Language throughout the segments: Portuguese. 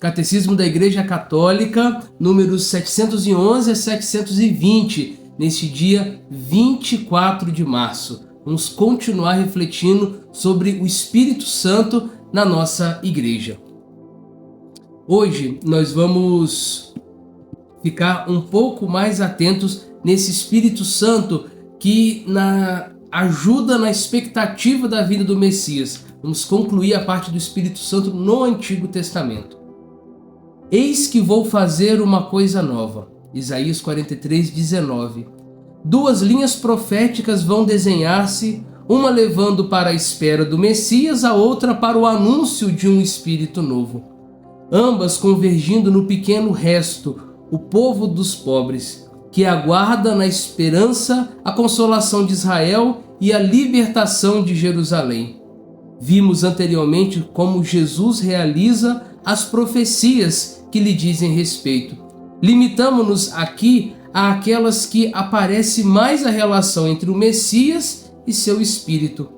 Catecismo da Igreja Católica, números 711 a 720, neste dia 24 de março. Vamos continuar refletindo sobre o Espírito Santo na nossa igreja. Hoje nós vamos ficar um pouco mais atentos nesse Espírito Santo que ajuda na expectativa da vinda do Messias. Vamos concluir a parte do Espírito Santo no Antigo Testamento. Eis que vou fazer uma coisa nova. Isaías 43, 19. Duas linhas proféticas vão desenhar-se, uma levando para a espera do Messias, a outra para o anúncio de um Espírito novo. Ambas convergindo no pequeno resto, o povo dos pobres, que aguarda na esperança a consolação de Israel e a libertação de Jerusalém. Vimos anteriormente como Jesus realiza as profecias que lhe dizem respeito. Limitamo-nos aqui àquelas que aparece mais a relação entre o Messias e seu espírito.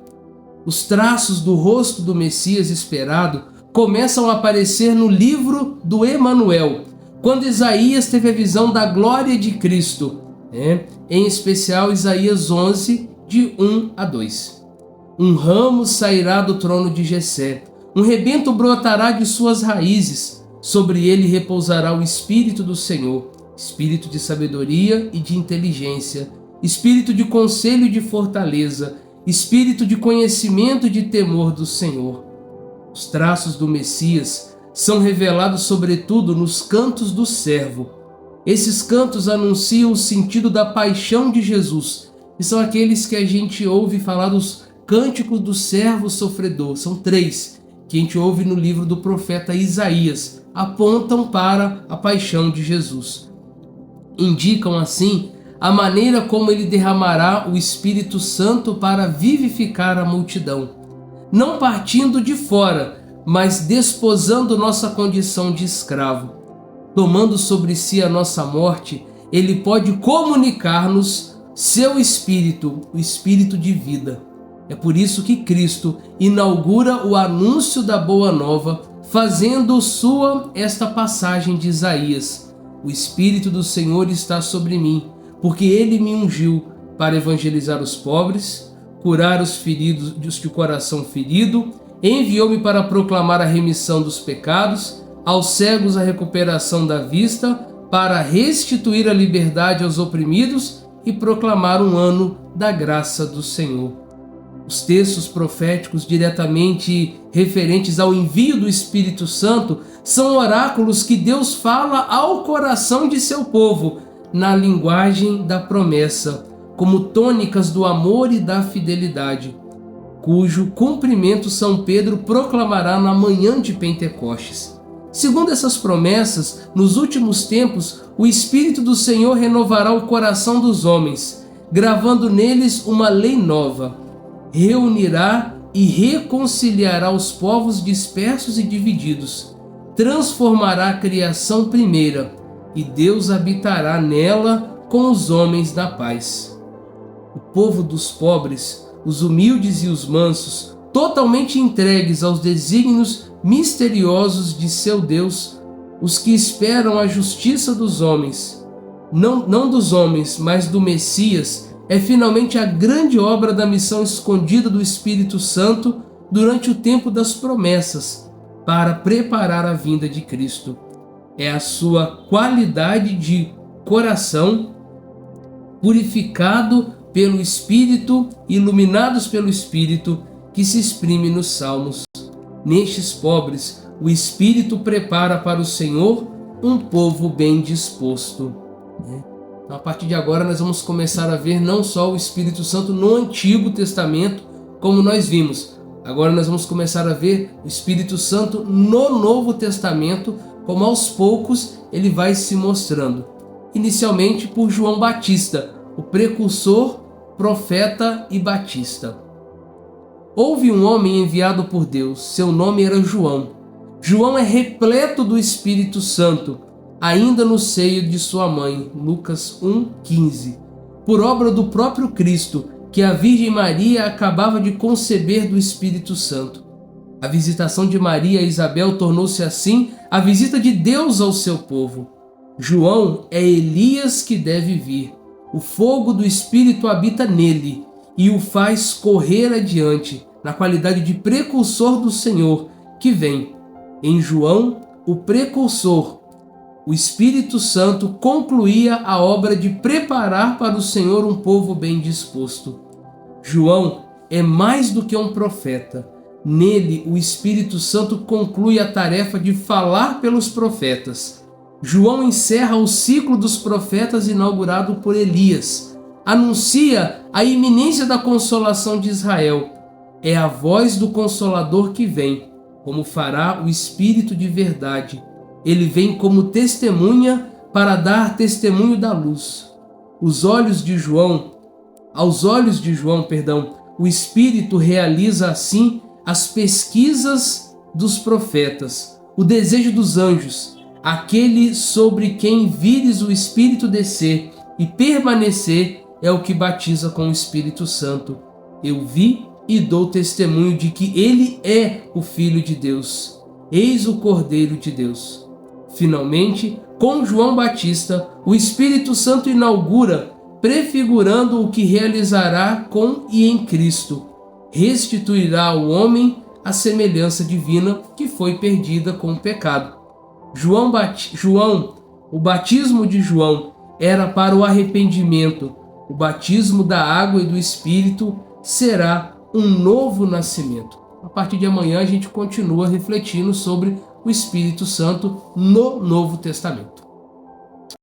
Os traços do rosto do Messias esperado começam a aparecer no livro do Emanuel, quando Isaías teve a visão da glória de Cristo, em especial Isaías 11, de 1 a 2. Um ramo sairá do trono de Jessé, um rebento brotará de suas raízes, sobre ele repousará o Espírito do Senhor, Espírito de sabedoria e de inteligência, Espírito de conselho e de fortaleza, Espírito de conhecimento e de temor do Senhor. Os traços do Messias são revelados sobretudo nos cantos do servo. Esses cantos anunciam o sentido da paixão de Jesus, e são aqueles que a gente ouve falar dos cânticos do servo sofredor. São 3 que a gente ouve no livro do profeta Isaías, apontam para a paixão de Jesus. Indicam assim a maneira como ele derramará o Espírito Santo para vivificar a multidão, não partindo de fora, mas desposando nossa condição de escravo. Tomando sobre si a nossa morte, ele pode comunicar-nos seu Espírito, o Espírito de vida. É por isso que Cristo inaugura o anúncio da Boa Nova, fazendo sua esta passagem de Isaías. O Espírito do Senhor está sobre mim, porque ele me ungiu para evangelizar os pobres, curar os feridos de coração ferido, enviou-me para proclamar a remissão dos pecados, aos cegos a recuperação da vista, para restituir a liberdade aos oprimidos e proclamar um ano da graça do Senhor. Os textos proféticos diretamente referentes ao envio do Espírito Santo são oráculos que Deus fala ao coração de seu povo, na linguagem da promessa, como tônicas do amor e da fidelidade, cujo cumprimento São Pedro proclamará na manhã de Pentecostes. Segundo essas promessas, nos últimos tempos, o Espírito do Senhor renovará o coração dos homens, gravando neles uma lei nova. Reunirá e reconciliará os povos dispersos e divididos, transformará a criação primeira, e Deus habitará nela com os homens da paz. O povo dos pobres, os humildes e os mansos, totalmente entregues aos desígnios misteriosos de seu Deus, os que esperam a justiça dos homens, não dos homens, mas do Messias, é finalmente a grande obra da missão escondida do Espírito Santo durante o tempo das promessas, para preparar a vinda de Cristo. É a sua qualidade de coração, purificado pelo Espírito, iluminados pelo Espírito, que se exprime nos Salmos. Nestes pobres, o Espírito prepara para o Senhor um povo bem disposto. Então, a partir de agora, nós vamos começar a ver não só o Espírito Santo no Antigo Testamento, como nós vimos. Agora nós vamos começar a ver o Espírito Santo no Novo Testamento, como aos poucos ele vai se mostrando. Inicialmente por João Batista, o precursor, profeta e batista. Houve um homem enviado por Deus, seu nome era João. João é repleto do Espírito Santo, ainda no seio de sua mãe, Lucas 1,15, por obra do próprio Cristo, que a Virgem Maria acabava de conceber do Espírito Santo. A visitação de Maria a Isabel tornou-se assim a visita de Deus ao seu povo. João é Elias que deve vir. O fogo do Espírito habita nele e o faz correr adiante, na qualidade de precursor do Senhor que vem. Em João, o precursor, o Espírito Santo concluía a obra de preparar para o Senhor um povo bem disposto. João é mais do que um profeta. Nele, o Espírito Santo conclui a tarefa de falar pelos profetas. João encerra o ciclo dos profetas inaugurado por Elias. Anuncia a iminência da consolação de Israel. É a voz do Consolador que vem, como fará o Espírito de verdade. Ele vem como testemunha para dar testemunho da luz. Aos olhos de João, o Espírito realiza assim as pesquisas dos profetas, o desejo dos anjos, aquele sobre quem vires o Espírito descer e permanecer é o que batiza com o Espírito Santo. Eu vi e dou testemunho de que ele é o Filho de Deus. Eis o Cordeiro de Deus. Finalmente, com João Batista, o Espírito Santo inaugura, prefigurando o que realizará com e em Cristo. Restituirá ao homem a semelhança divina que foi perdida com o pecado. O batismo de João era para o arrependimento. O batismo da água e do Espírito será um novo nascimento. A partir de amanhã a gente continua refletindo sobre o Espírito Santo no Novo Testamento.